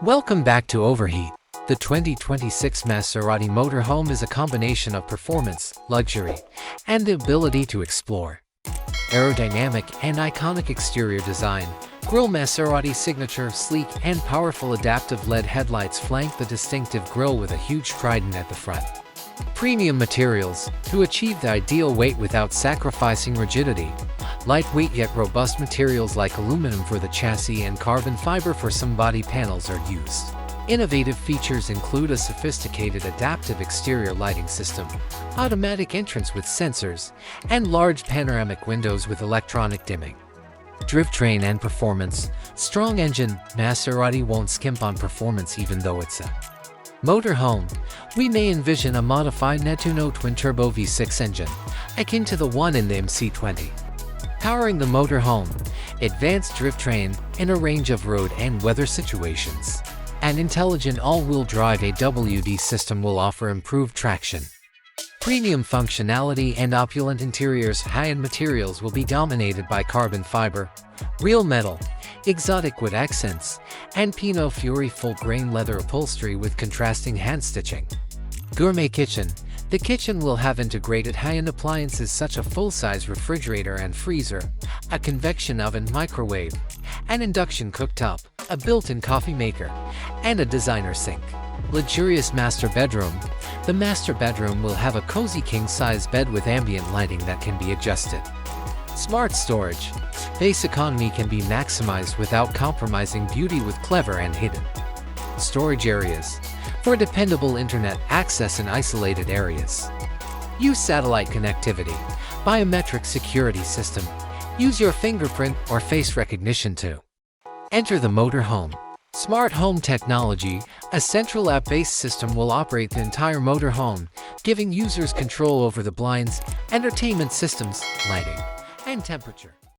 Welcome back to Overheat. The 2026 Maserati Motorhome is a combination of performance, luxury, and the ability to explore. Aerodynamic and iconic exterior design, Grille Maserati Signature sleek and powerful adaptive LED headlights flank the distinctive grille with a huge trident at the front. Premium materials to achieve the ideal weight without sacrificing rigidity. Lightweight yet robust materials like aluminum for the chassis and carbon fiber for some body panels are used. Innovative features include a sophisticated adaptive exterior lighting system, automatic entrance with sensors, and large panoramic windows with electronic dimming. Drivetrain and Performance. Strong engine, Maserati won't skimp on performance even though it's a motorhome. We may envision a modified Nettuno Twin-Turbo V6 engine, akin to the one in the MC20. Powering the motorhome, advanced drivetrain in a range of road and weather situations. An intelligent all-wheel drive AWD system will offer improved traction. Premium functionality and opulent interiors. High-end materials will be dominated by carbon fiber, real metal, exotic wood accents, and Pieno Fiore full-grain leather upholstery with contrasting hand-stitching. Gourmet Kitchen. The kitchen will have integrated high-end appliances such as a full-size refrigerator and freezer, a convection oven microwave, an induction cooktop, a built-in coffee maker, and a designer sink. Luxurious master bedroom. The master bedroom will have a cozy king-size bed with ambient lighting that can be adjusted. Smart storage. Space economy can be maximized without compromising beauty with clever and hidden storage areas for dependable internet access in isolated areas. Use satellite connectivity. Biometric Security System. Use your fingerprint or face recognition to enter the motorhome. Smart home technology. A central app-based system will operate the entire motorhome, giving users control over the blinds, entertainment systems, lighting, and temperature.